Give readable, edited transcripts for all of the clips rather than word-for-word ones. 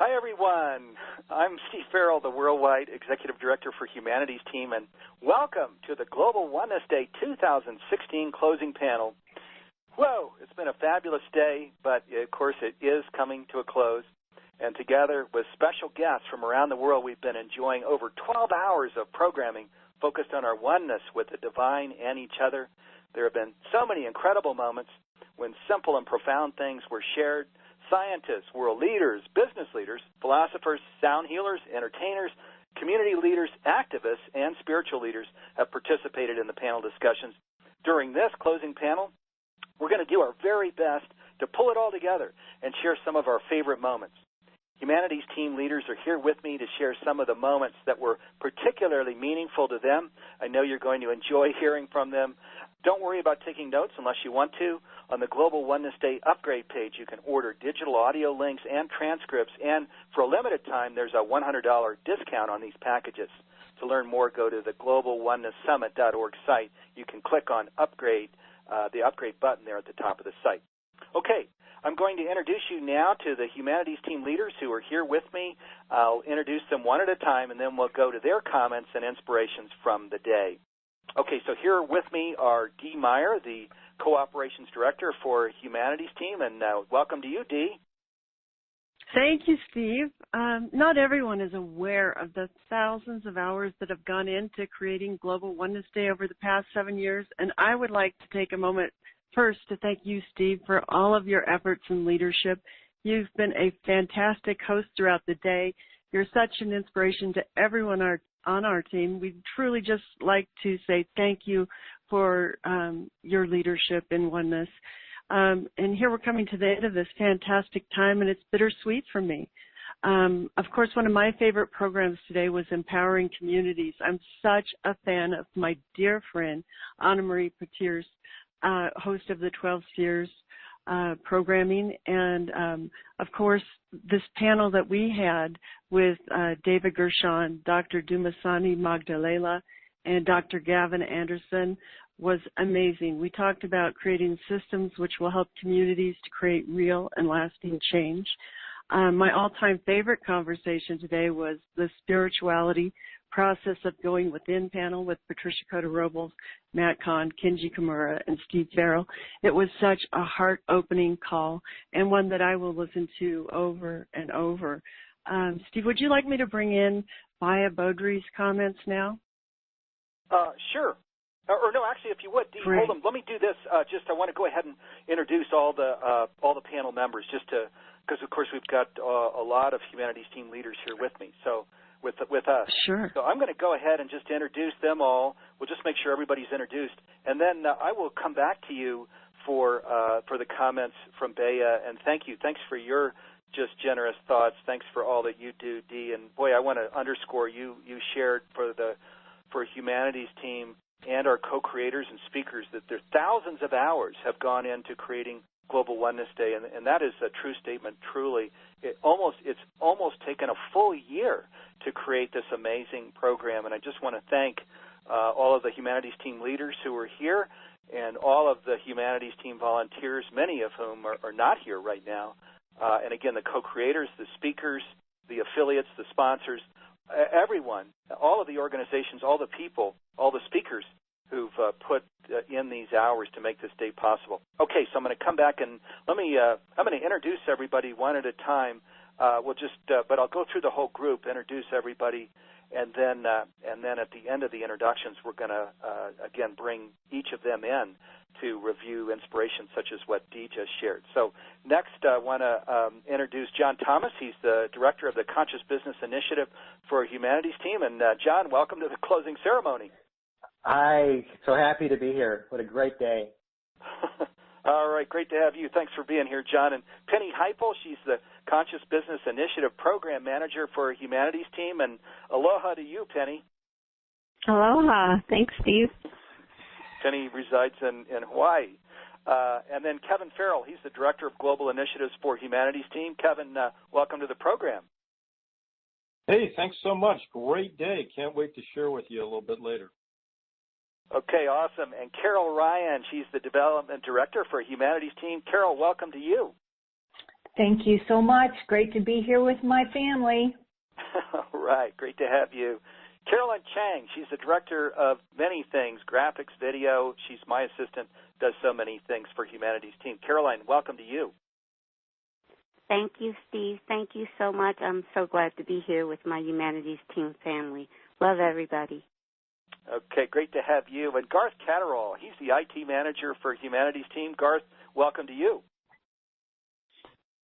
Hi, everyone. I'm Steve Farrell, the Worldwide Executive Director for Humanities Team, and welcome to the Global Oneness Day 2016 closing panel. Whoa, it's been a fabulous day, but of course it is coming to a close. And together with special guests from around the world, we've been enjoying over 12 hours of programming focused on our oneness with the divine and each other. There have been so many incredible moments when simple and profound things were shared. Scientists, world leaders, business leaders, philosophers, sound healers, entertainers, community leaders, activists, and spiritual leaders have participated in the panel discussions. During this closing panel, we're going to do our very best to pull it all together and share some of our favorite moments. Humanities team leaders are here with me to share some of the moments that were particularly meaningful to them. I know you're going to enjoy hearing from them. Don't worry about taking notes unless you want to. On the Global Oneness Day upgrade page, you can order digital audio links and transcripts, and for a limited time, there's a $100 discount on these packages. To learn more, go to the globalonenesssummit.org site. You can click on upgrade, the upgrade button there at the top of the site. Okay, I'm going to introduce you now to the Humanities team leaders who are here with me. I'll introduce them one at a time, and then we'll go to their comments and inspirations from the day. Okay, so here with me are Dee Meyer, the Co-operations Director for Humanities Team, and welcome to you, Dee. Thank you, Steve. Not everyone is aware of the thousands of hours that have gone into creating Global Oneness Day over the past 7 years, and I would like to take a moment first to thank you, Steve, for all of your efforts and leadership. You've been a fantastic host throughout the day. You're such an inspiration to everyone on our team. We'd truly just like to say thank you for your leadership in oneness. And here we're coming to the end of this fantastic time, and it's bittersweet for me. Of course, one of my favorite programs today was Empowering Communities. I'm such a fan of my dear friend, Anna Marie Petir's host of the 12 Spheres programming, and of course this panel that we had with David Gershon, Dr. Dumasani Magdalena, and Dr. Gavin Anderson was amazing. We talked about creating systems which will help communities to create real and lasting change. My all-time favorite conversation today was the spirituality process of going within panel with Patricia Cota-Robles, Matt Kahn, Kenji Kimura, and Steve Farrell. It was such a heart-opening call and one that I will listen to over and over. Steve, would you like me to bring in Baya Bodri's comments now? Sure. Or no, actually, if you would, Dee, hold on. Let me do this. I want to go ahead and introduce all the panel members, because of course we've got a lot of Humanities team leaders here with me. So. With us. Sure. So I'm going to go ahead and just introduce them all. We'll just make sure everybody's introduced, and then I will come back to you for the comments from Bea. And thank you. Thanks for your just generous thoughts. Thanks for all that you do, Dee. And boy, I want to underscore you shared for Humanities team and our co-creators and speakers that there thousands of hours have gone into creating Global Oneness Day, and that is a true statement. Truly, it's almost taken a full year to create this amazing program, and I just want to thank all of the Humanities team leaders who are here and all of the Humanities team volunteers, many of whom are not here right now, and again, the co-creators, the speakers, the affiliates, the sponsors, everyone, all of the organizations, all the people, all the speakers who've put in these hours to make this day possible. Okay, so I'm going to come back and I'm going to introduce everybody one at a time. But I'll go through the whole group, introduce everybody, and then at the end of the introductions, we're going to again bring each of them in to review inspiration such as what Dee just shared. So next, I want to introduce John Thomas. He's the director of the Conscious Business Initiative for Humanities team, and John, welcome to the closing ceremony. Hi, so happy to be here. What a great day. All right, great to have you. Thanks for being here, John. And Penny Heipel, she's the Conscious Business Initiative Program Manager for Humanities team. And aloha to you, Penny. Aloha. Thanks, Steve. Penny resides in Hawaii. And then Kevin Farrell, he's the Director of Global Initiatives for Humanities team. Kevin, welcome to the program. Hey, thanks so much. Great day. Can't wait to share with you a little bit later. Okay, awesome. And Carol Ryan, she's the Development Director for Humanities team. Carol, welcome to you. Thank you so much. Great to be here with my family. All right, great to have you. Carolyn Chang, she's the director of many things, graphics, video. She's my assistant, does so many things for Humanities Team. Caroline, welcome to you. Thank you, Steve. Thank you so much. I'm so glad to be here with my Humanities Team family. Love everybody. Okay, great to have you. And Garth Catterall, he's the IT manager for Humanities Team. Garth, welcome to you.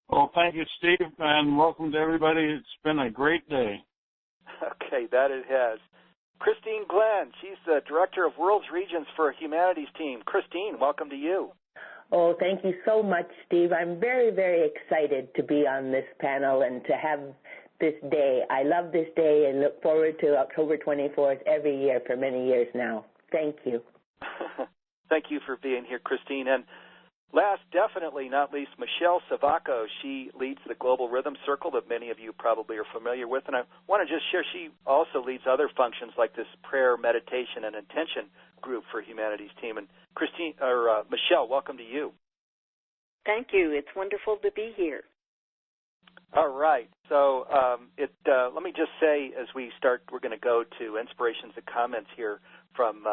Well, thank you, Steve, and welcome to everybody. It's been a great day. Okay, that it has. Christine Glenn, she's the Director of World's Regions for Humanities Team. Christine, welcome to you. Oh, thank you so much, Steve. I'm very, very excited to be on this panel and to have this day. I love this day and look forward to October 24th every year for many years now. Thank you. Thank you for being here, Christine. And last, definitely not least, Michelle Savaco. She leads the Global Rhythm Circle that many of you probably are familiar with. And I want to just share, she also leads other functions like this prayer, meditation, and intention group for Humanities Team. And Michelle, welcome to you. Thank you. It's wonderful to be here. All right. So let me just say as we start, we're going to go to inspirations and comments here from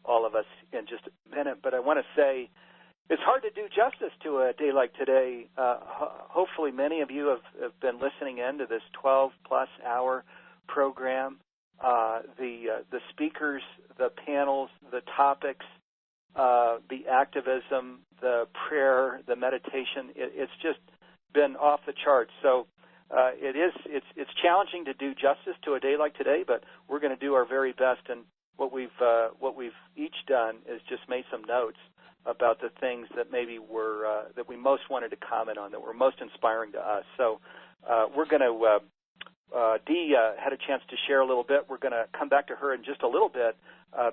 all of us in just a minute. But I want to say it's hard to do justice to a day like today. Hopefully many of you have been listening in to this 12-plus hour program. The speakers, the panels, the topics, the activism, the prayer, the meditation, it's just been off the charts. So it's challenging to do justice to a day like today, but we're going to do our very best. And what we've each done is just made some notes about the things that maybe were that we most wanted to comment on, that were most inspiring to us. So we're going to Dee had a chance to share a little bit. We're going to come back to her in just a little bit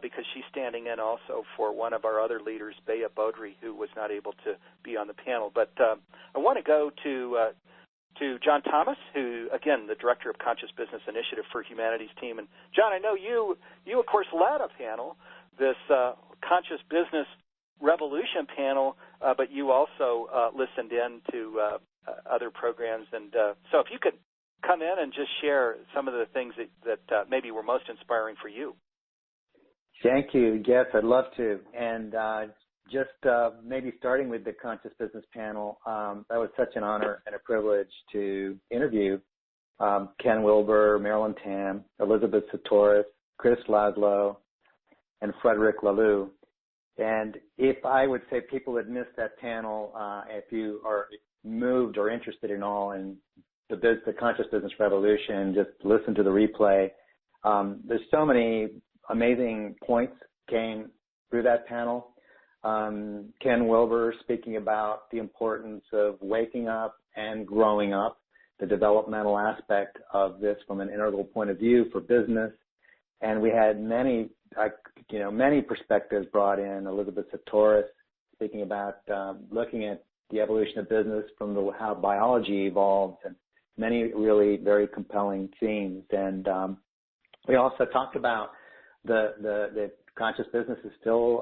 because she's standing in also for one of our other leaders, Bea Beaudry, who was not able to be on the panel. But I want to go to John Thomas, who, again, the Director of Conscious Business Initiative for Humanities Team. And, John, I know you of course, led a panel, this Conscious Business Revolution panel, but you also listened in to other programs. And so if you could come in and just share some of the things that maybe were most inspiring for you. Thank you. Yes, I'd love to. And just maybe starting with the Conscious Business panel, that was such an honor and a privilege to interview Ken Wilber, Marilyn Tam, Elizabeth Satoris, Chris Laszlo, and Frederick Laloux. And if I would say people had missed that panel, if you are moved or interested in all in the Conscious Business Revolution, just listen to the replay. There's so many amazing points came through that panel. Ken Wilber speaking about the importance of waking up and growing up, the developmental aspect of this from an integral point of view for business. And we had many perspectives brought in. Elizabeth Satoris speaking about looking at the evolution of business from how biology evolves, and many really very compelling themes. And we also talked about the conscious business is still,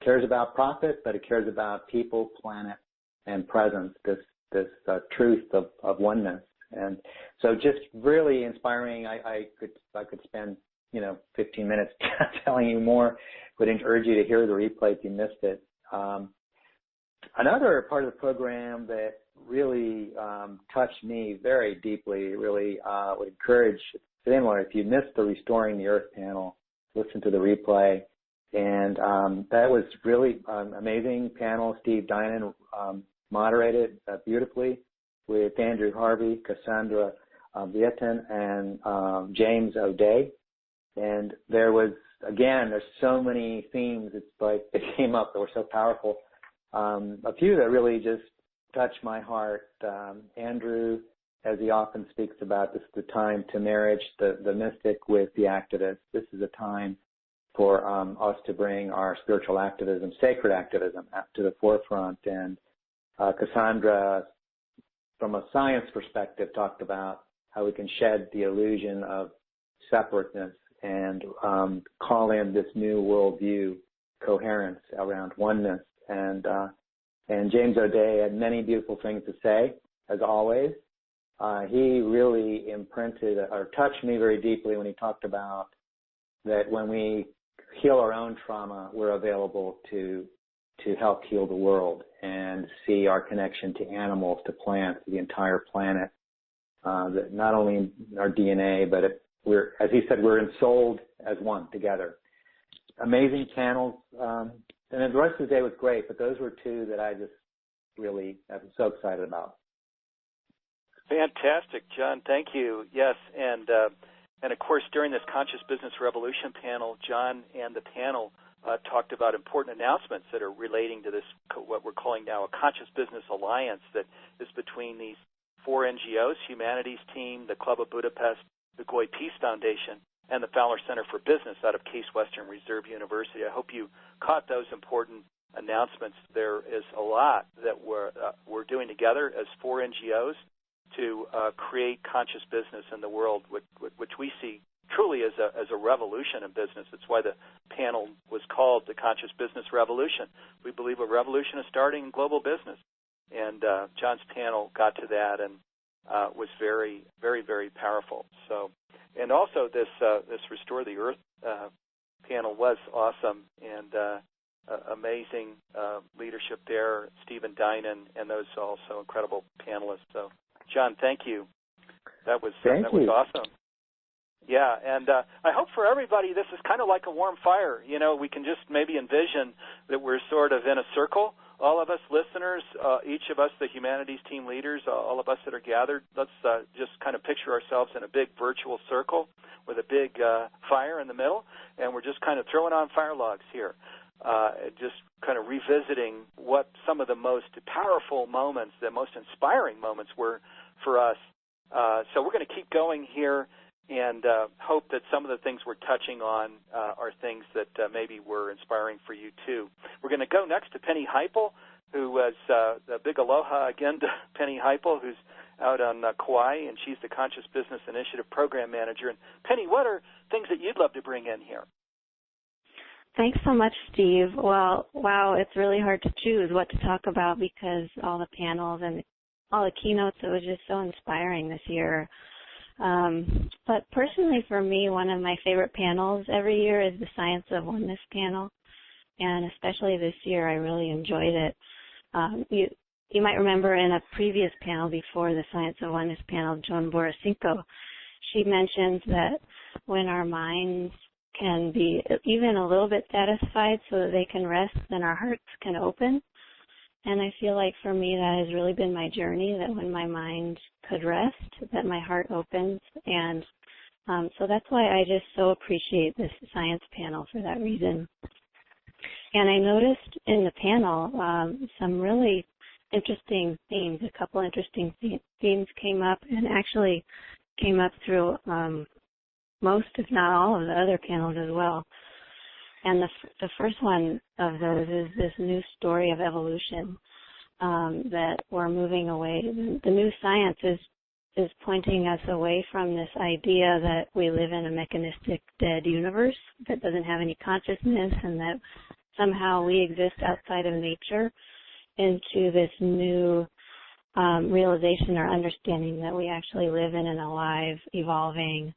cares about profit, but it cares about people, planet, and presence, this truth of oneness. And so just really inspiring. I could spend, 15 minutes telling you more, but I urge you to hear the replay if you missed it. Another part of the program that really touched me very deeply, really would encourage, similar, if you missed the Restoring the Earth panel, listen to the replay. And that was really amazing panel. Steve Dinan moderated beautifully with Andrew Harvey, Cassandra Vietin, and James O'Day. And there was, again, there's so many themes. It's like they came up that were so powerful. A few that really just touched my heart. Andrew, as he often speaks about, this is the time to marriage the mystic with the activist. This is a time for us to bring our spiritual activism, sacred activism, to the forefront. And Cassandra, from a science perspective, talked about how we can shed the illusion of separateness and call in this new worldview, coherence around oneness. And And James O'Day had many beautiful things to say, as always. He really imprinted or touched me very deeply when he talked about that when we heal our own trauma, we're available to help heal the world and see our connection to animals, to plants, to the entire planet. That not only in our DNA, but we're, as he said, we're ensouled as one together. Amazing panels, and then the rest of the day was great, but those were two that I just really am so excited about. Fantastic, John. Thank you. Yes, and of course, during this Conscious Business Revolution panel, John and the panel talked about important announcements that are relating to this, what we're calling now a Conscious Business Alliance that is between these 4 NGOs, Humanities Team, the Club of Budapest, the Goy Peace Foundation, and the Fowler Center for Business out of Case Western Reserve University. I hope you caught those important announcements. There is a lot that we're doing together as 4 NGOs to create conscious business in the world, which we see truly as a revolution in business. That's why the panel was called the Conscious Business Revolution. We believe a revolution is starting in global business, and John's panel got to that and was very, very, very powerful. So, and also this Restore the Earth panel was awesome and amazing leadership there. Stephen Dinan and those also incredible panelists. So, John, thank you. That was awesome. Yeah, and I hope for everybody this is kind of like a warm fire. You know, we can just maybe envision that we're sort of in a circle, all of us listeners, each of us, the humanities team leaders, all of us that are gathered. Let's just kind of picture ourselves in a big virtual circle with a big fire in the middle, and we're just kind of throwing on fire logs here, just kind of revisiting what some of the most powerful moments, the most inspiring moments were for us. So we're going to keep going here and hope that some of the things we're touching on are things that maybe were inspiring for you too. We're going to go next to Penny Heipel, who was a big aloha again to Penny Heipel, who's out on Kauai, and she's the Conscious Business Initiative Program Manager. And Penny, what are things that you'd love to bring in here? Thanks so much, Steve. Well, wow, it's really hard to choose what to talk about because all the panels and all the keynotes, it was just so inspiring this year. But personally for me, one of my favorite panels every year is the Science of Oneness panel, and especially this year I really enjoyed it. You might remember in a previous panel before the Science of Oneness panel, Joan Boracinco, she mentions that when our minds can be even a little bit satisfied so that they can rest, then our hearts can open. And I feel like for me that has really been my journey, that when my mind could rest, that my heart opens. And so that's why I just so appreciate this science panel for that reason. And I noticed in the panel some really interesting themes. A couple interesting themes came up and actually came up through most, if not all, of the other panels as well. And the first one of those is this new story of evolution, that we're moving away. The new science is pointing us away from this idea that we live in a mechanistic, dead universe that doesn't have any consciousness and that somehow we exist outside of nature, into this new realization or understanding that we actually live in an alive, evolving,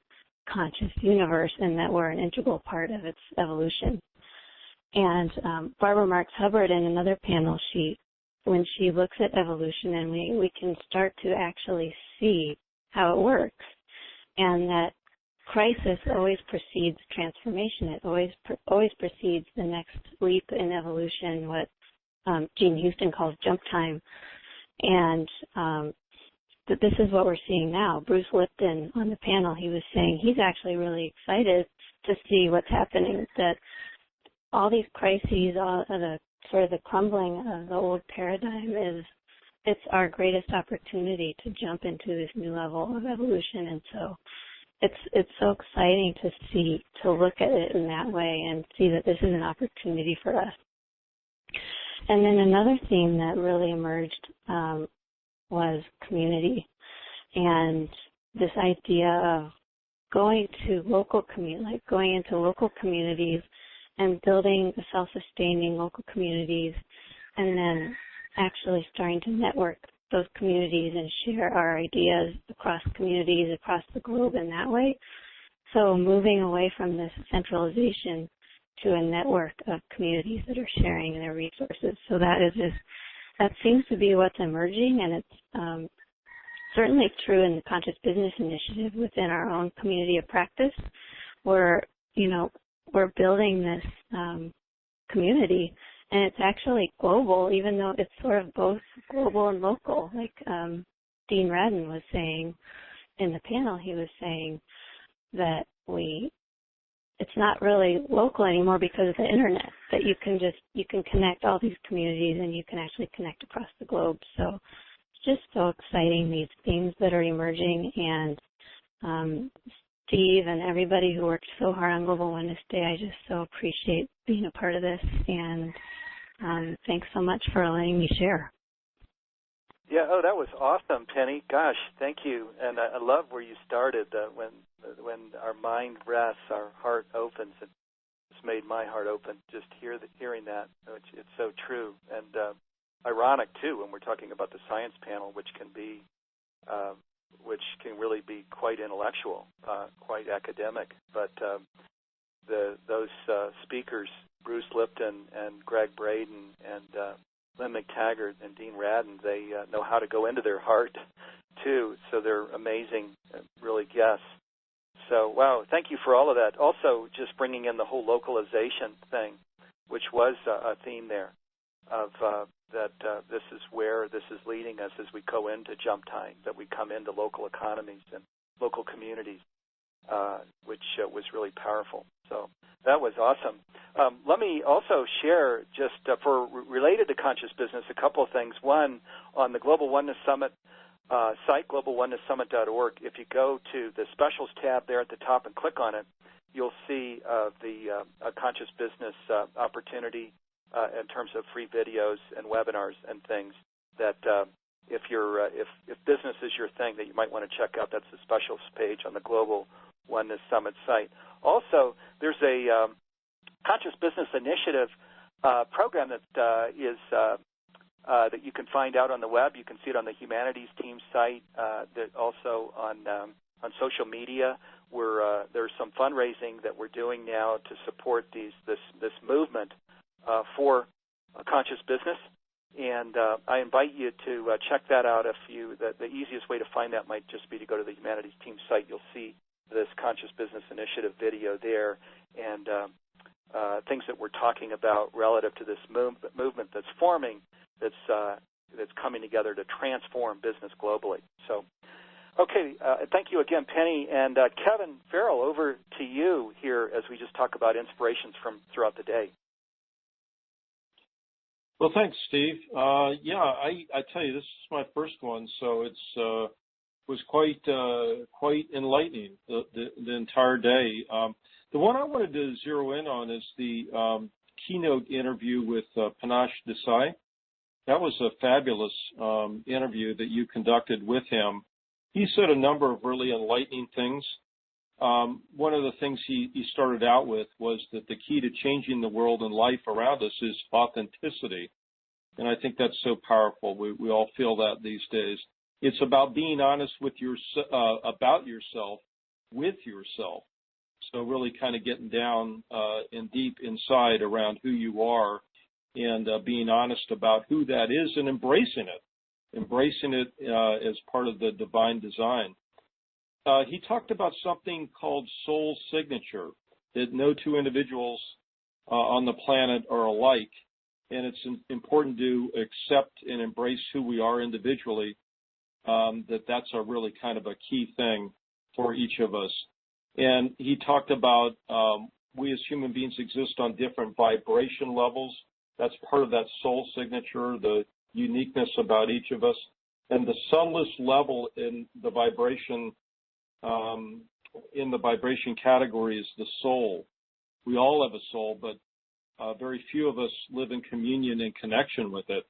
conscious universe, and that we're an integral part of its evolution. And Barbara Marx Hubbard in another panel, when she looks at evolution, and we can start to actually see how it works, and that crisis always precedes transformation. It always precedes the next leap in evolution, what Gene Houston calls jump time. And that this is what we're seeing now. Bruce Lipton on the panel, he was saying he's actually really excited to see what's happening, that all these crises, all of the sort of the crumbling of the old paradigm it's our greatest opportunity to jump into this new level of evolution. And so it's so exciting to look at it in that way and see that this is an opportunity for us. And then another theme that really emerged was community, and this idea of going into local communities and building self-sustaining local communities, and then actually starting to network those communities and share our ideas across communities, across the globe in that way. So moving away from this centralization to a network of communities that are sharing their resources. So that seems to be what's emerging, and it's certainly true in the Conscious Business Initiative within our own community of practice, where, we're building this community, and it's actually global, even though it's sort of both global and local. Like Dean Radin was saying in the panel, he was saying that it's not really local anymore because of the internet, that you can connect all these communities and you can actually connect across the globe. So it's just so exciting, these themes that are emerging, and Steve and everybody who worked so hard on Global Oneness Day, I just so appreciate being a part of this, and thanks so much for letting me share. Yeah, that was awesome, Penny. Gosh, thank you. And I love where you started, when our mind rests, our heart opens. It's made my heart open just hearing that. It's so true. And ironic, too, when we're talking about the science panel, which can really be quite intellectual, quite academic. But those speakers, Bruce Lipton and Greg Braden and Lynn McTaggart and Dean Radin, they know how to go into their heart, too. So they're amazing, really guests. So, wow, thank you for all of that. Also, just bringing in the whole localization thing, which was a theme there, of that this is where this is leading us as we go into jump time, that we come into local economies and local communities, which was really powerful. So that was awesome. Let me also share, just for related to conscious business, a couple of things. One, on the Global Oneness Summit site, globalonenesssummit.org, if you go to the specials tab there at the top and click on it, you'll see the conscious business opportunity in terms of free videos and webinars and things that if business is your thing, that you might want to check out. That's the specials page on the Global Oneness Summit site. Also, there's a Conscious Business Initiative program that is that you can find out on the web. You can see it on the Humanities Team site. That also on social media, where there's some fundraising that we're doing now to support this movement for conscious business. And I invite you to check that out. The easiest way to find that might just be to go to the Humanities Team site. You'll see this Conscious Business Initiative video there, and things that we're talking about relative to this movement that's forming, that's coming together to transform business globally. So, okay, thank you again, Penny. And Kevin Farrell, over to you here as we just talk about inspirations from throughout the day. Well, thanks, Steve. I tell you, this is my first one, so it's was quite enlightening the entire day. The one I wanted to zero in on is the keynote interview with Panache Desai. That was a fabulous interview that you conducted with him. He said a number of really enlightening things. One of the things he started out with was that the key to changing the world and life around us is authenticity. And I think that's so powerful. We all feel that these days. It's about being honest with about yourself, with yourself. So really kind of getting down and deep inside around who you are, and being honest about who that is, and embracing it as part of the divine design. He talked about something called soul signature, that no two individuals on the planet are alike, and it's important to accept and embrace who we are individually, that's a really kind of a key thing for each of us. And he talked about we as human beings exist on different vibration levels. That's part of that soul signature, the uniqueness about each of us. And the subtlest level in the vibration category is the soul. We all have a soul, but very few of us live in communion and connection with it.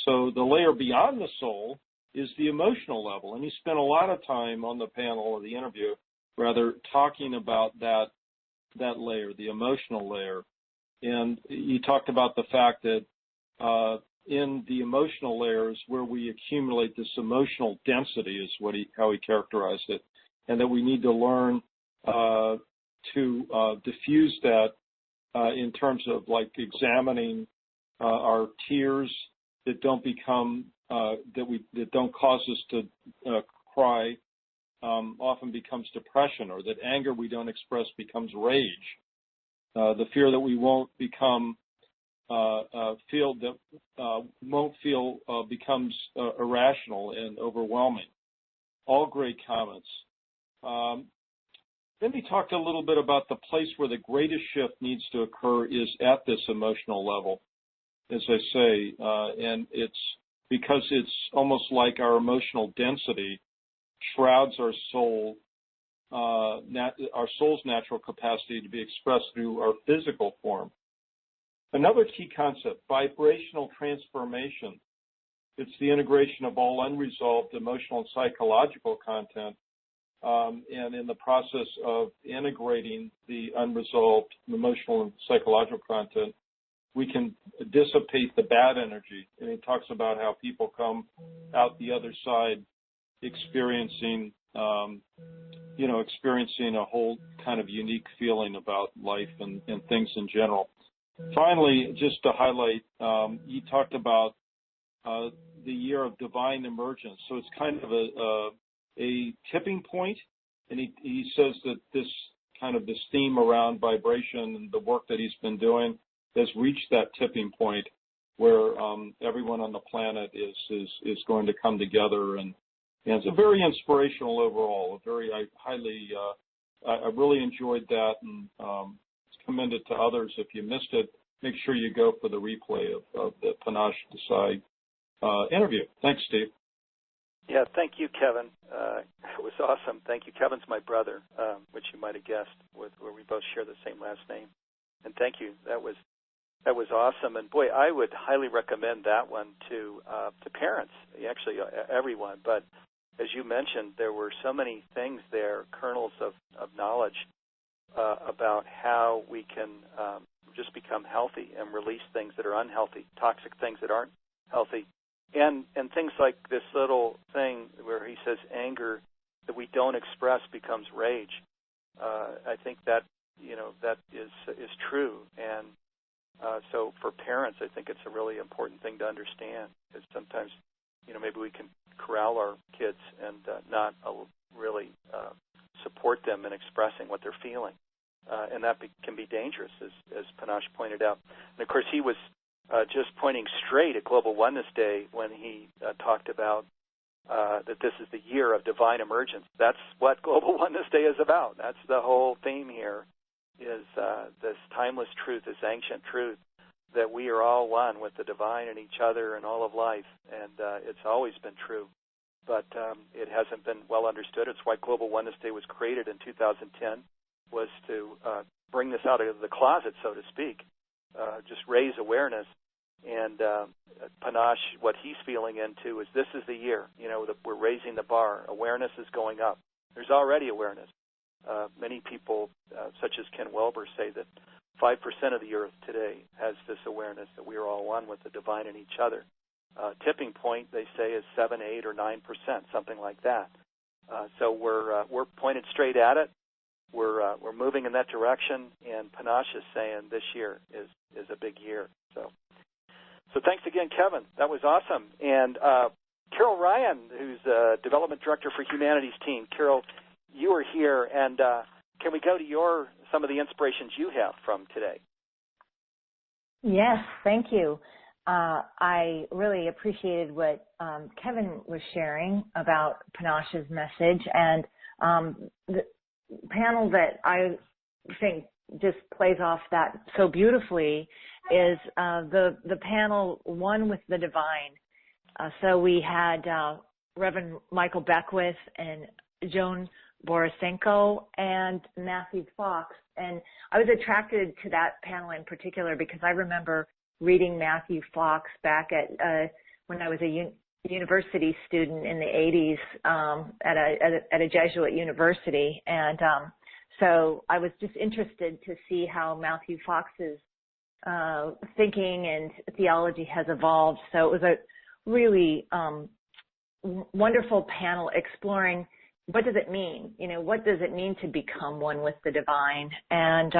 So the layer beyond the soul is the emotional level. And he spent a lot of time on the panel or the interview, rather, talking about that layer, the emotional layer. And he talked about the fact that in the emotional layers where we accumulate this emotional density is how he characterized it, and that we need to learn to diffuse that in terms of like examining our tears that don't become that don't cause us to cry. Often becomes depression, or that anger we don't express becomes rage. The fear that we won't become becomes irrational and overwhelming. All great comments. Then he talked a little bit about the place where the greatest shift needs to occur is at this emotional level, as I say, and it's because it's almost like our emotional density shrouds our soul, our soul's natural capacity to be expressed through our physical form. Another key concept, vibrational transformation. It's the integration of all unresolved emotional and psychological content, and in the process of integrating the unresolved emotional and psychological content, we can dissipate the bad energy. And he talks about how people come out the other side experiencing a whole kind of unique feeling about life and things in general. Finally, just to highlight, he talked about the year of divine emergence. So it's kind of a tipping point, and he says that this theme around vibration and the work that he's been doing has reached that tipping point where everyone on the planet is going to come together, and it's a very inspirational overall. I really enjoyed that, and commend it to others. If you missed it, make sure you go for the replay of the Panache Desai interview. Thanks, Steve. Yeah, thank you, Kevin. It was awesome. Thank you. Kevin's my brother, which you might have guessed, where we both share the same last name. And thank you. That was awesome. And boy, I would highly recommend that one to parents, actually everyone. But as you mentioned, there were so many things there, kernels of knowledge about how we can just become healthy and release things that are unhealthy, toxic things that aren't healthy. And things like this little thing where he says anger that we don't express becomes rage. I think that is true. And so for parents, I think it's a really important thing to understand, because sometimes maybe we can corral our kids and not really support them in expressing what they're feeling, and that can be dangerous, as Panache pointed out. And of course, he was just pointing straight at Global Oneness Day when he talked about that this is the year of divine emergence. That's what Global Oneness Day is about. That's the whole theme here, is this timeless truth, this ancient truth, that we are all one with the divine and each other and all of life. And it's always been true, but it hasn't been well understood. It's why Global Oneness Day was created in 2010, was to bring this out of the closet, so to speak, just raise awareness. And Panache, what he's feeling into is this is the year, that we're raising the bar. Awareness is going up. There's already awareness. Many people, such as Ken Wilber, say that 5% of the earth today has this awareness that we are all one with the divine and each other. Tipping point, they say, is 7, 8, or 9%, something like that. So we're pointed straight at it. We're moving in that direction, and Panache is saying this year is a big year. So thanks again, Kevin. That was awesome. And Carol Ryan, who's Development Director for Humanities Team. Carol, you are here, and can we go to some of the inspirations you have from today? Yes, thank you. I really appreciated what Kevin was sharing about Panache's message, and the panel that I think just plays off that so beautifully is the panel One with the Divine. So we had Reverend Michael Beckwith and Joan Borisenko and Matthew Fox. And I was attracted to that panel in particular because I remember reading Matthew Fox back at when I was a university student in the 80s at a Jesuit university. And so I was just interested to see how Matthew Fox's thinking and theology has evolved. So it was a really wonderful panel exploring what does it mean? What does it mean to become one with the divine? And,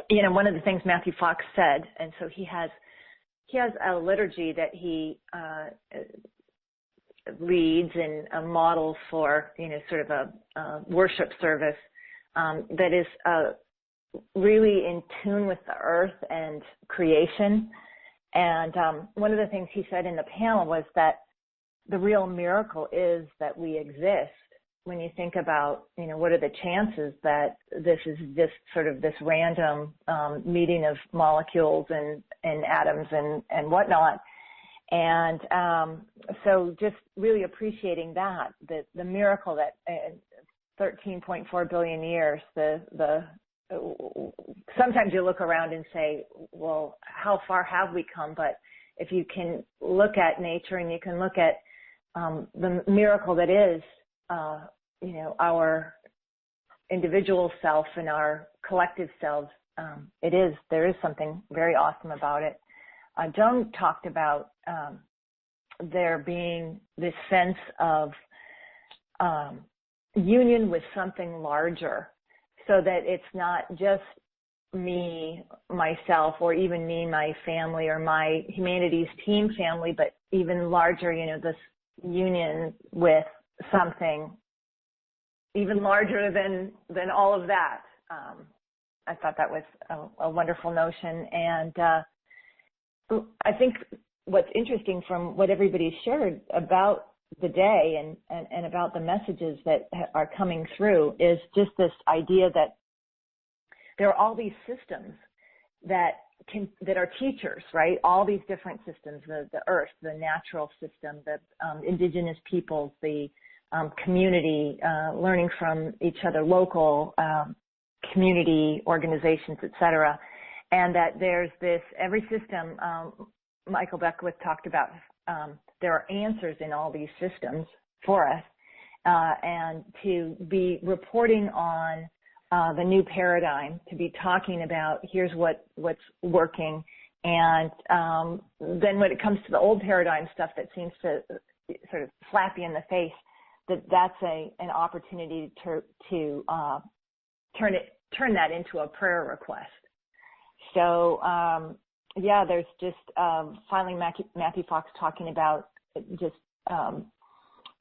one of the things Matthew Fox said, and so he has a liturgy that he leads and models for, sort of a worship service that is really in tune with the earth and creation. And one of the things he said in the panel was that the real miracle is that we exist. When you think about, what are the chances that this is this sort of this random meeting of molecules and atoms and whatnot. And so just really appreciating that, the miracle that 13.4 billion years, sometimes you look around and say, well, how far have we come? But if you can look at nature and you can look at the miracle that is, our individual self and our collective selves, there is something very awesome about it. Joan talked about there being this sense of union with something larger, so that it's not just me, myself, or even me, my family, or my humanities team family, but even larger, this union with something even larger than all of that. I thought that was a wonderful notion. And I think what's interesting from what everybody shared about the day and about the messages that are coming through is just this idea that there are all these systems that are teachers, right? All these different systems, the earth, the natural system, the indigenous peoples, the community, learning from each other, local community organizations, et cetera. And that there's every system, Michael Beckwith talked about, there are answers in all these systems for us, and to be reporting on the new paradigm, to be talking about here's what's working, and then when it comes to the old paradigm stuff that seems to sort of slap you in the face, that's an opportunity to turn that into a prayer request. So there's just finally Matthew Fox talking about just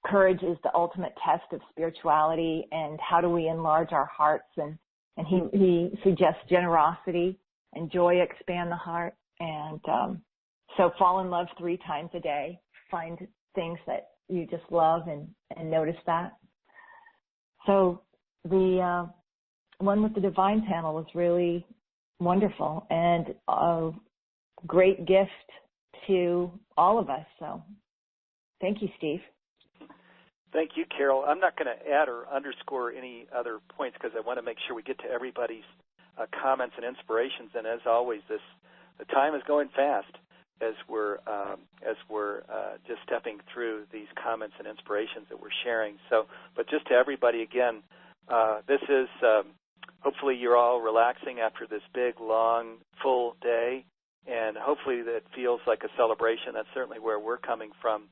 courage is the ultimate test of spirituality, and how do we enlarge our hearts, and he suggests generosity and joy expand the heart, and so fall in love 3 times a day, find things that you just love and notice that. So the One with the Divine panel was really wonderful and a great gift to all of us. So thank you, Steve. Thank you, Carol. I'm not going to add or underscore any other points because I want to make sure we get to everybody's comments and inspirations. And as always, the time is going fast as we're just stepping through these comments and inspirations that we're sharing. So, but just to everybody again, this is hopefully you're all relaxing after this big, long, full day, and hopefully that feels like a celebration. That's certainly where we're coming from.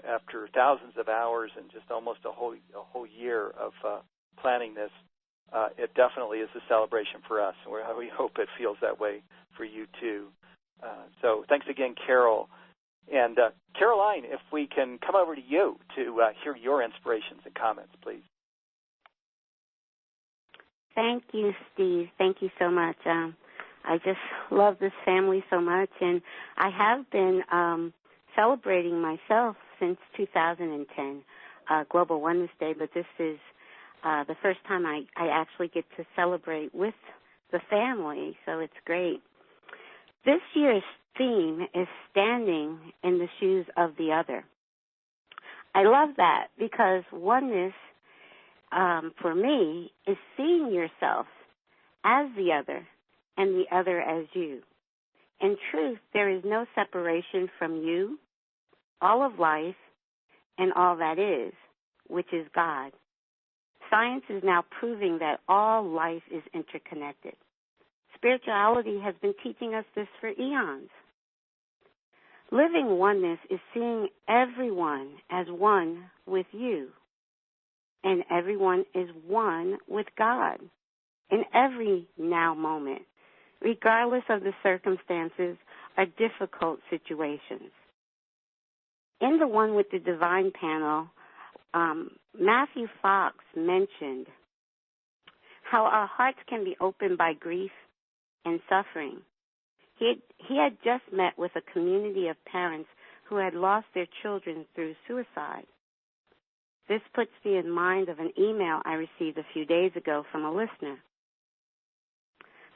After thousands of hours and just almost a whole year of planning this, it definitely is a celebration for us. We hope it feels that way for you too. So thanks again, Carol. And Caroline, if we can come over to you to hear your inspirations and comments, please. Thank you, Steve. Thank you so much. I just love this family so much, and I have been celebrating myself since 2010, Global Oneness Day, but this is the first time I actually get to celebrate with the family, so it's great. This year's theme is standing in the shoes of the other. I love that because oneness, for me, is seeing yourself as the other and the other as you. In truth, there is no separation from you, all of life, and all that is, which is God. Science is now proving that all life is interconnected. Spirituality has been teaching us this for eons. Living oneness is seeing everyone as one with you, and everyone is one with God in every now moment, regardless of the circumstances or difficult situations. In the One with the Divine panel, Matthew Fox mentioned how our hearts can be opened by grief and suffering. He had just met with a community of parents who had lost their children through suicide. This puts me in mind of an email I received a few days ago from a listener.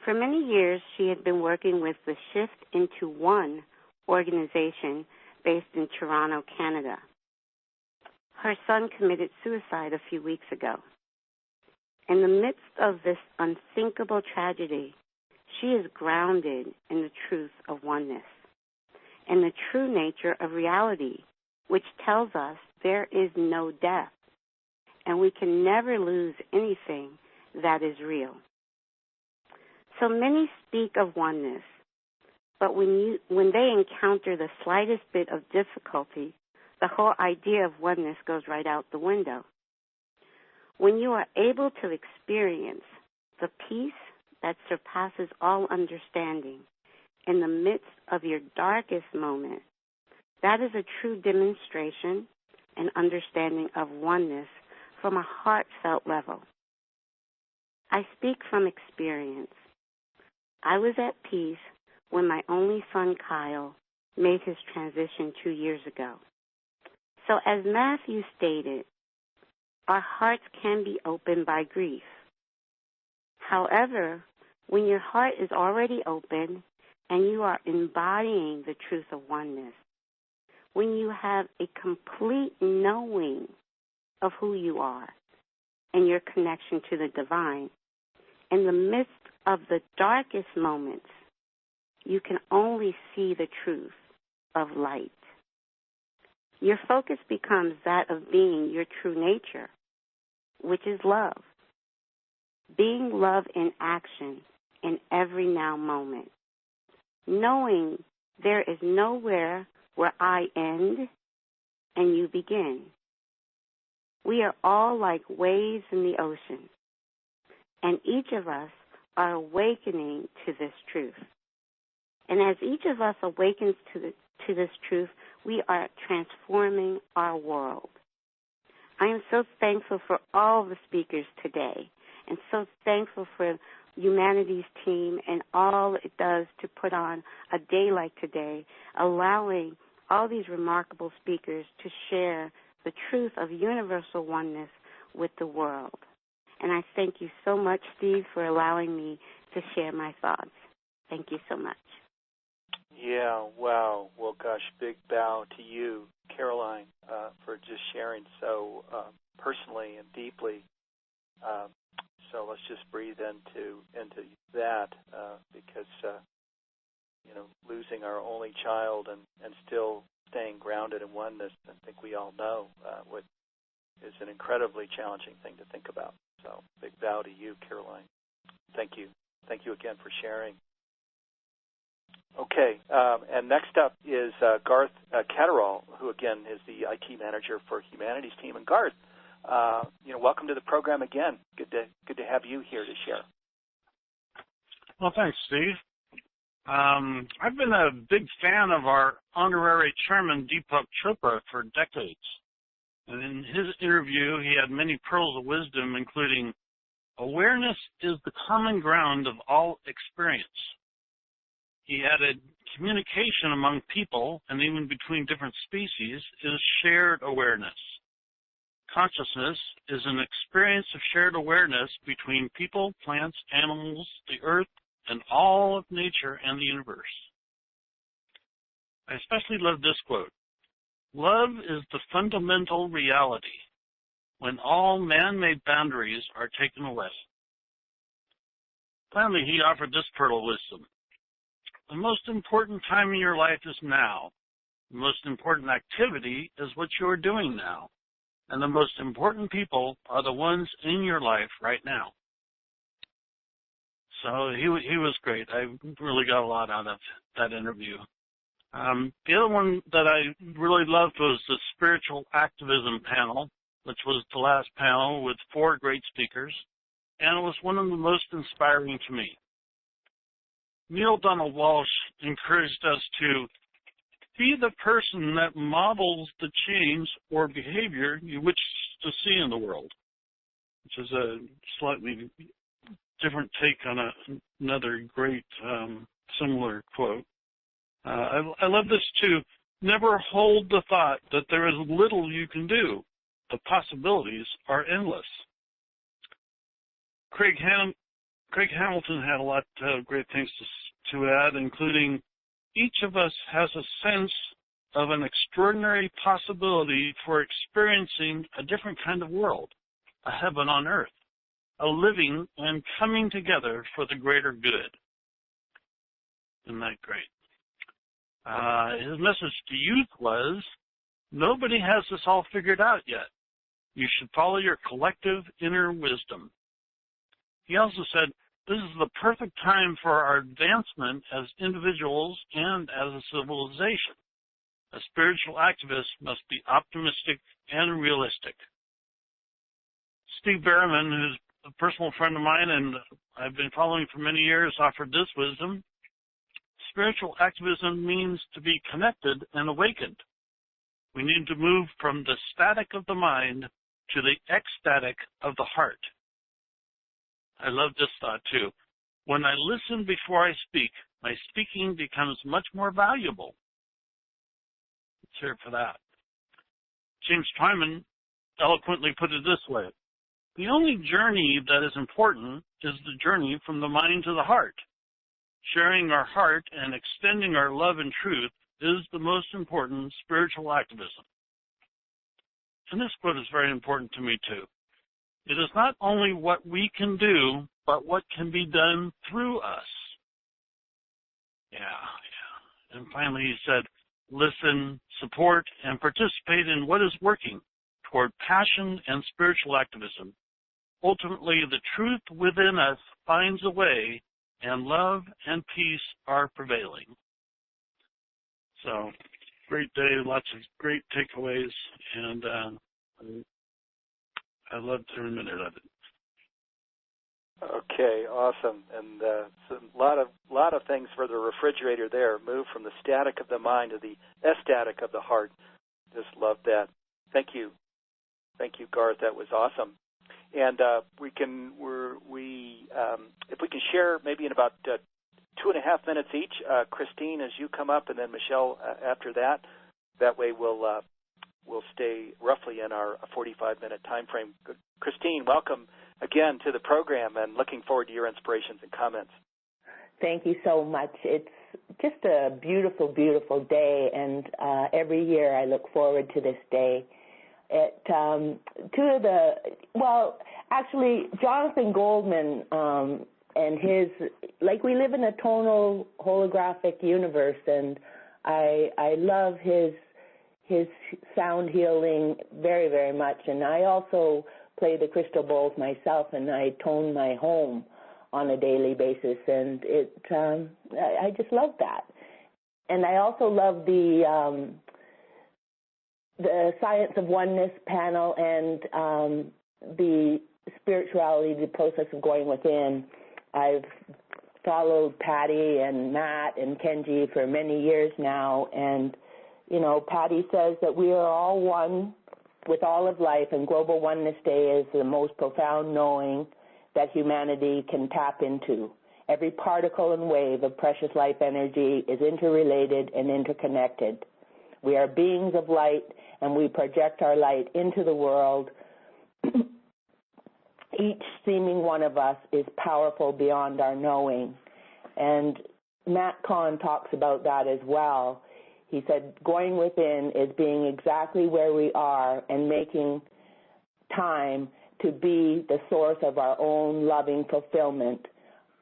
For many years, she had been working with the Shift into One organization based in Toronto, Canada. Her son committed suicide a few weeks ago. In the midst of this unthinkable tragedy, she is grounded in the truth of oneness and the true nature of reality, which tells us there is no death, and we can never lose anything that is real. So many speak of oneness, but when they encounter the slightest bit of difficulty, the whole idea of oneness goes right out the window. When you are able to experience the peace that surpasses all understanding in the midst of your darkest moment, that is a true demonstration and understanding of oneness from a heartfelt level. I speak from experience. I was at peace when my only son, Kyle, made his transition 2 years ago. So as Matthew stated, our hearts can be opened by grief. However, when your heart is already open and you are embodying the truth of oneness, when you have a complete knowing of who you are and your connection to the divine, in the midst of the darkest moments, you can only see the truth of light. Your focus becomes that of being your true nature, which is love. Being love in action in every now moment. Knowing there is nowhere where I end and you begin. We are all like waves in the ocean, and each of us are awakening to this truth. And as each of us awakens to this truth, we are transforming our world. I am so thankful for all the speakers today, and so thankful for Humanity's team and all it does to put on a day like today, allowing all these remarkable speakers to share the truth of universal oneness with the world. And I thank you so much, Steve, for allowing me to share my thoughts. Thank you so much. Yeah, wow. Well, gosh, big bow to you, Caroline, for just sharing so personally and deeply. So let's just breathe into that because, losing our only child and still staying grounded in oneness, I think we all know what is an incredibly challenging thing to think about. So big bow to you, Caroline. Thank you. Thank you again for sharing. Okay, and next up is Garth Catterall, who again is the IT manager for Humanity's team. And Garth, welcome to the program again. Good to have you here to share. Well, thanks, Steve. I've been a big fan of our honorary chairman, Deepak Chopra, for decades. And in his interview, he had many pearls of wisdom, including, awareness is the common ground of all experience. He added, communication among people, and even between different species, is shared awareness. Consciousness is an experience of shared awareness between people, plants, animals, the earth, and all of nature and the universe. I especially love this quote. Love is the fundamental reality when all man-made boundaries are taken away. Finally, he offered this pearl of wisdom. The most important time in your life is now. The most important activity is what you are doing now. And the most important people are the ones in your life right now. So he was great. I really got a lot out of that interview. The other one that I really loved was the Spiritual Activism panel, which was the last panel with 4 great speakers, and it was one of the most inspiring to me. Neil Donald Walsh encouraged us to be the person that models the change or behavior you wish to see in the world, which is a slightly different take on another great similar quote. I love this too. Never hold the thought that there is little you can do. The possibilities are endless. Craig Hamilton had a lot of great things to add, including each of us has a sense of an extraordinary possibility for experiencing a different kind of world, a heaven on earth, a living and coming together for the greater good. Isn't that great? His message to youth was, nobody has this all figured out yet. You should follow your collective inner wisdom. He also said, this is the perfect time for our advancement as individuals and as a civilization. A spiritual activist must be optimistic and realistic. Steve Berriman, who's a personal friend of mine and I've been following for many years, offered this wisdom. Spiritual activism means to be connected and awakened. We need to move from the static of the mind to the ecstatic of the heart. I love this thought too. When I listen before I speak, my speaking becomes much more valuable. Let's hear it for that. James Twyman eloquently put it this way. The only journey that is important is the journey from the mind to the heart. Sharing our heart and extending our love and truth is the most important spiritual activism. And this quote is very important to me too. It is not only what we can do, but what can be done through us. Yeah. And finally he said, listen, support, and participate in what is working toward passion and spiritual activism. Ultimately, the truth within us finds a way, and love and peace are prevailing. So, great day, lots of great takeaways, and I loved every minute of it. Okay, awesome, and a lot of things for the refrigerator there. Move from the static of the mind to the ecstatic of the heart. Just love that. Thank you, Garth. That was awesome. And if we can share maybe in about 2.5 minutes each, Christine, as you come up, and then Michelle after that. That way we'll stay roughly in our 45-minute time frame. Christine, welcome again to the program, and looking forward to your inspirations and comments. Thank you so much. It's just a beautiful, beautiful day, and every year I look forward to this day. Jonathan Goldman and his, we live in a tonal holographic universe, and I love his sound healing very, very much. And I also play the crystal bowls myself, and I tone my home on a daily basis, and I just love that. And I also love the Science of Oneness panel and the spirituality, the process of going within. I've followed Patty and Matt and Kenji for many years now, and Patty says that we are all one with all of life, and Global Oneness Day is the most profound knowing that humanity can tap into. Every particle and wave of precious life energy is interrelated and interconnected. We are beings of light, and we project our light into the world. Each seeming one of us is powerful beyond our knowing. And Matt Kahn talks about that as well. He said, going within is being exactly where we are and making time to be the source of our own loving fulfillment.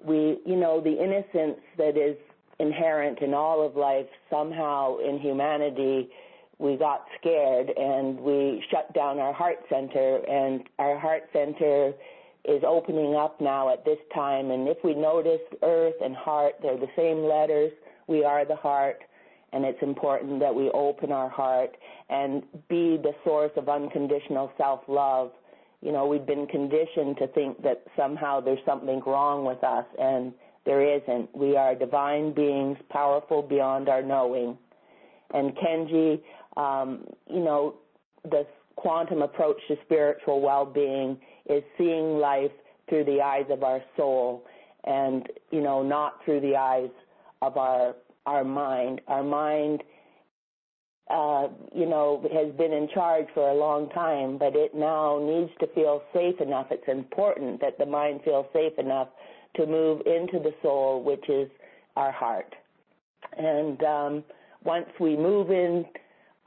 The innocence that is inherent in all of life, somehow in humanity, we got scared and we shut down our heart center, and our heart center is opening up now at this time. And if we notice earth and heart, they're the same letters. We are the heart, and it's important that we open our heart and be the source of unconditional self-love. You know, we've been conditioned to think that somehow there's something wrong with us, and there isn't. We are divine beings, powerful beyond our knowing. And Kenji, you know, the quantum approach to spiritual well-being is seeing life through the eyes of our soul and, you know, not through the eyes of our mind. Our mind, you know, has been in charge for a long time, but it now needs to feel safe enough. It's important that the mind feels safe enough to move into the soul, which is our heart. And once we move in,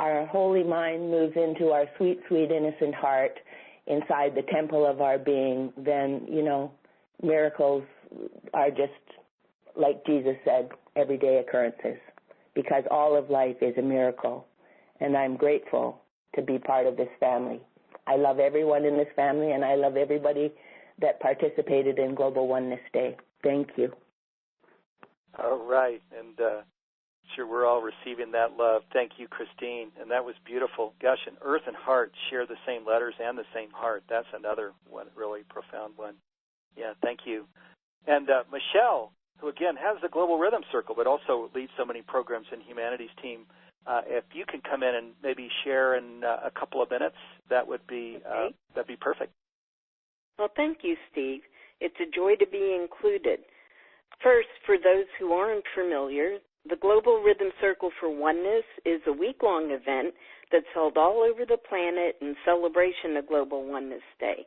our holy mind moves into our sweet, sweet, innocent heart inside the temple of our being, then, you know, miracles are just, like Jesus said, everyday occurrences, because all of life is a miracle. And I'm grateful to be part of this family. I love everyone in this family, and I love everybody that participated in Global Oneness Day. Thank you. All right. And sure we're all receiving that love. Thank you, Christine. And that was beautiful. Gosh, and earth and heart share the same letters and the same heart. That's another one, really profound one. Yeah, thank you. And Michelle, who again has the Global Rhythm Circle, but also leads so many programs in Humanities Team, if you can come in and maybe share in a couple of minutes, that would be that'd be perfect. Well, thank you, Steve. It's a joy to be included. First, for those who aren't familiar, the Global Rhythm Circle for Oneness is a week-long event that's held all over the planet in celebration of Global Oneness Day.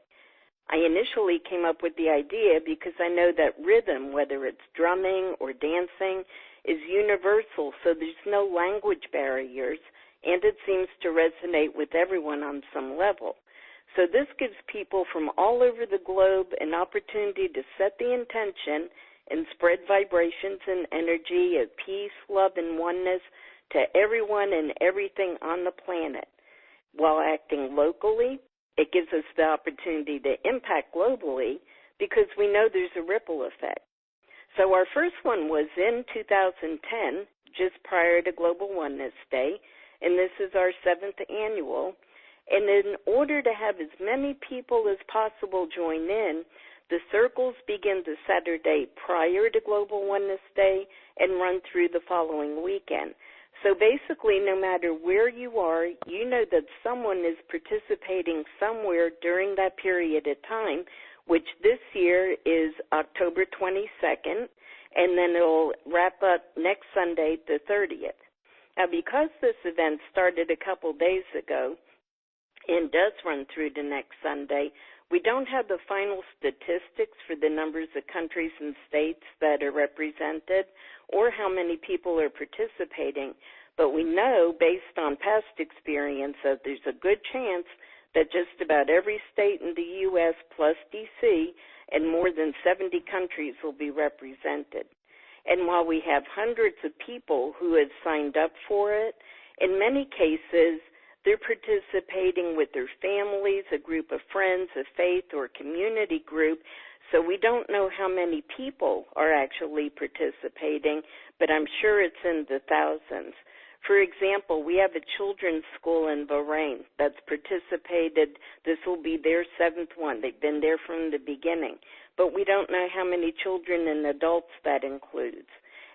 I initially came up with the idea because I know that rhythm, whether it's drumming or dancing, is universal, so there's no language barriers, and it seems to resonate with everyone on some level. So this gives people from all over the globe an opportunity to set the intention and spread vibrations and energy of peace, love, and oneness to everyone and everything on the planet. While acting locally, it gives us the opportunity to impact globally because we know there's a ripple effect. So our first one was in 2010, just prior to Global Oneness Day, and this is our 7th annual. And in order to have as many people as possible join in, the circles begin the Saturday prior to Global Oneness Day and run through the following weekend. So basically, no matter where you are, you know that someone is participating somewhere during that period of time, which this year is October 22nd, and then it'll wrap up next Sunday, the 30th. Now, because this event started a couple days ago and does run through to next Sunday, we don't have the final statistics for the numbers of countries and states that are represented or how many people are participating, but we know based on past experience that there's a good chance that just about every state in the U.S. plus D.C. and more than 70 countries will be represented. And while we have hundreds of people who have signed up for it, in many cases they're participating with their families, a group of friends, a faith or community group, so we don't know how many people are actually participating, but I'm sure it's in the thousands. For example, we have a children's school in Bahrain that's participated. This will be their 7th one. They've been there from the beginning, but we don't know how many children and adults that includes.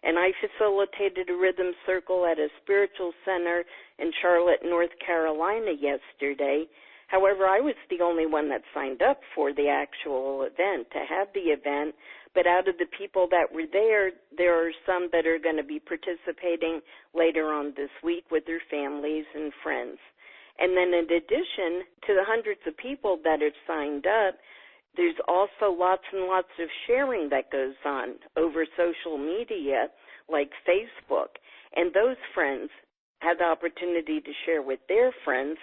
And I facilitated a rhythm circle at a spiritual center in Charlotte, North Carolina yesterday. However, I was the only one that signed up for the actual event, to have the event, but out of the people that were there, there are some that are going to be participating later on this week with their families and friends. And then in addition to the hundreds of people that have signed up, there's also lots and lots of sharing that goes on over social media like Facebook. And those friends have the opportunity to share with their friends.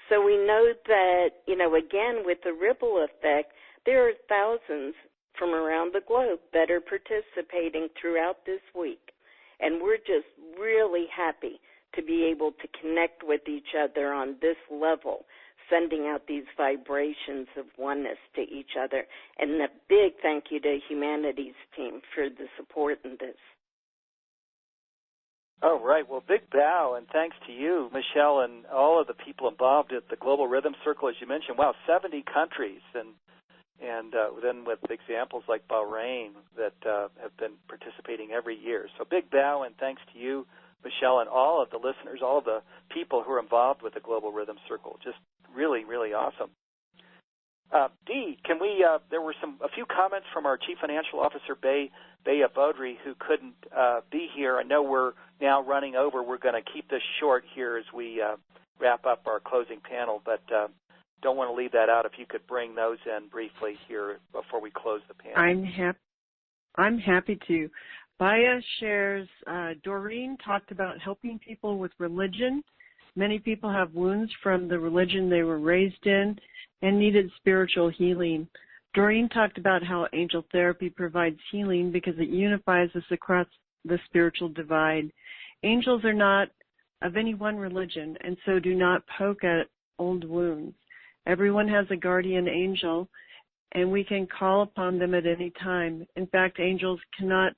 So we know that, again, with the ripple effect, there are thousands from around the globe that are participating throughout this week. And we're just really happy to be able to connect with each other on this level. sending out these vibrations of oneness to each other. And a big thank you to Humanities team for the support in this. Oh, right. Well, big bow, and thanks to you, Michelle, and all of the people involved at the Global Rhythm Circle, as you mentioned. Wow, 70 countries, and then with examples like Bahrain that have been participating every year. So big bow, and thanks to you, Michelle, and all of the listeners, all of the people who are involved with the Global Rhythm Circle. Just really, really awesome. Dee, can we? There were a few comments from our Chief Financial Officer, Bea Baudry, who couldn't be here. I know we're now running over. We're going to keep this short here as we wrap up our closing panel, but don't want to leave that out. If you could bring those in briefly here before we close the panel. I'm happy to. Bea shares, Doreen talked about helping people with religion. Many people have wounds from the religion they were raised in and needed spiritual healing. Doreen talked about how angel therapy provides healing because it unifies us across the spiritual divide. Angels are not of any one religion and so do not poke at old wounds. Everyone has a guardian angel, and we can call upon them at any time. In fact, angels cannot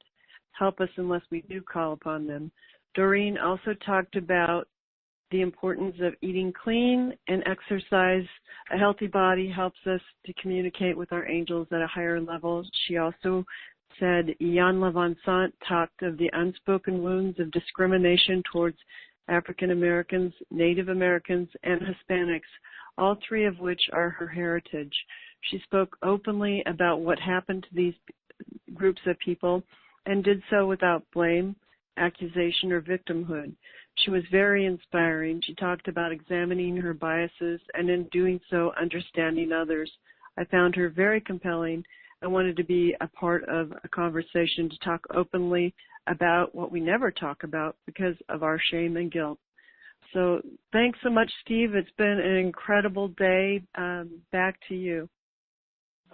help us unless we do call upon them. Doreen also talked about the importance of eating clean and exercise. A healthy body helps us to communicate with our angels at a higher level. She also said Jan Levansant talked of the unspoken wounds of discrimination towards African Americans, Native Americans, and Hispanics, all three of which are her heritage. She spoke openly about what happened to these groups of people and did so without blame, accusation, or victimhood. She was very inspiring. She talked about examining her biases and in doing so understanding others. I found her very compelling. I wanted to be a part of a conversation to talk openly about what we never talk about because of our shame and guilt. So thanks so much, Steve. It's been an incredible day. Back to you.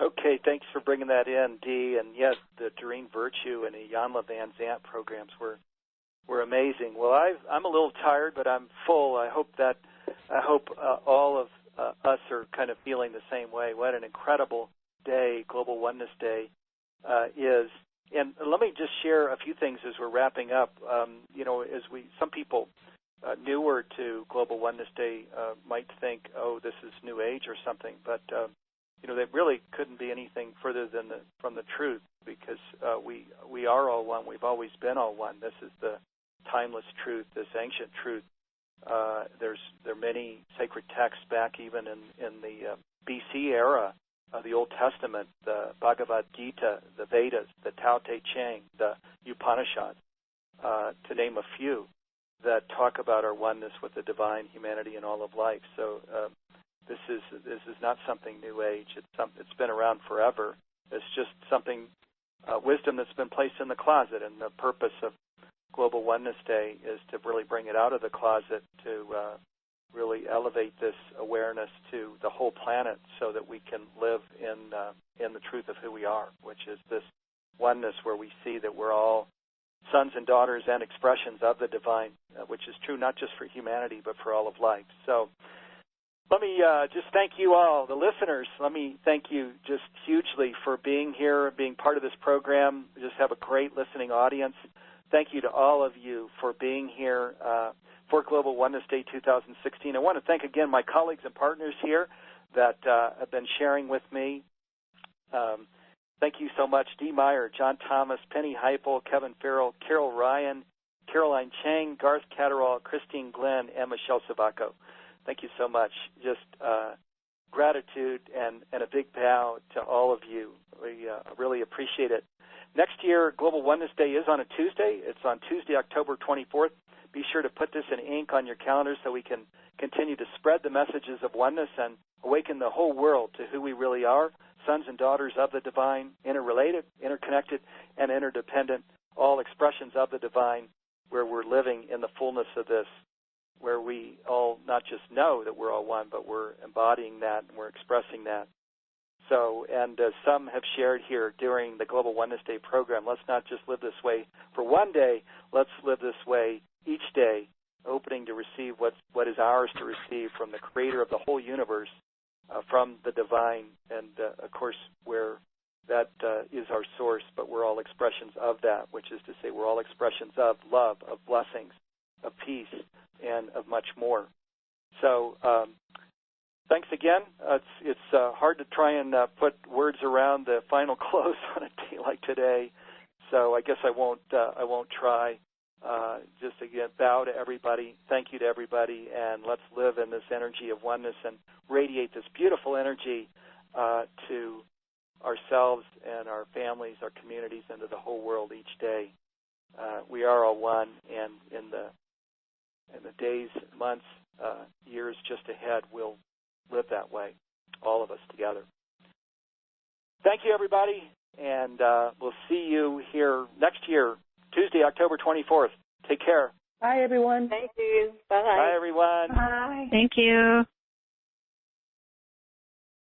Okay, thanks for bringing that in, Dee. And yes, the Doreen Virtue and the Jan Van Zant programs were amazing. Well, I'm a little tired, but I'm full. I hope all of us are kind of feeling the same way. What an incredible day, Global Oneness Day, is. And let me just share a few things as we're wrapping up. Some people newer to Global Oneness Day might think, oh, this is New Age or something, but that really couldn't be anything further than from the truth, because we are all one. We've always been all one. This is the timeless truth, this ancient truth. There are many sacred texts back even in the BC era of the Old Testament, the Bhagavad Gita, the Vedas, the Tao Te Ching, the Upanishads, to name a few, that talk about our oneness with the divine, humanity, and all of life. So this is not something New Age. It's been around forever. It's just something, wisdom that's been placed in the closet, and the purpose of Global Oneness Day is to really bring it out of the closet, to really elevate this awareness to the whole planet so that we can live in the truth of who we are, which is this oneness where we see that we're all sons and daughters and expressions of the divine, which is true not just for humanity but for all of life. So let me just thank you all, the listeners. Let me thank you just hugely for being here, being part of this program. We just have a great listening audience. Thank you to all of you for being here for Global Oneness Day 2016. I want to thank again my colleagues and partners here that have been sharing with me. Thank you so much, Dee Meyer, John Thomas, Penny Heipel, Kevin Farrell, Carol Ryan, Caroline Chang, Garth Catterall, Christine Glenn, and Michelle Savaco. Thank you so much. Just gratitude and a big bow to all of you. We really appreciate it. Next year, Global Oneness Day is on a Tuesday. It's on Tuesday, October 24th. Be sure to put this in ink on your calendar so we can continue to spread the messages of oneness and awaken the whole world to who we really are, sons and daughters of the divine, interrelated, interconnected, and interdependent, all expressions of the divine, where we're living in the fullness of this, where we all not just know that we're all one, but we're embodying that and we're expressing that. So, and as some have shared here during the Global Oneness Day program, let's not just live this way for one day, let's live this way each day opening to receive what is ours to receive from the creator of the whole universe, from the divine, and of course where that is our source, but we're all expressions of that, which is to say we're all expressions of love, of blessings, of peace, and of much more. So thanks again. It's hard to try and put words around the final close on a day like today, so I guess I won't try. Just again, bow to everybody. Thank you to everybody, and let's live in this energy of oneness and radiate this beautiful energy to ourselves and our families, our communities, and to the whole world each day. We are all one, and in the days, months, years just ahead, we'll live that way, all of us together. Thank you, everybody, and we'll see you here next year, Tuesday, October 24th. Take care. Bye, everyone. Thank you. Bye. Bye, everyone. Bye. Thank you.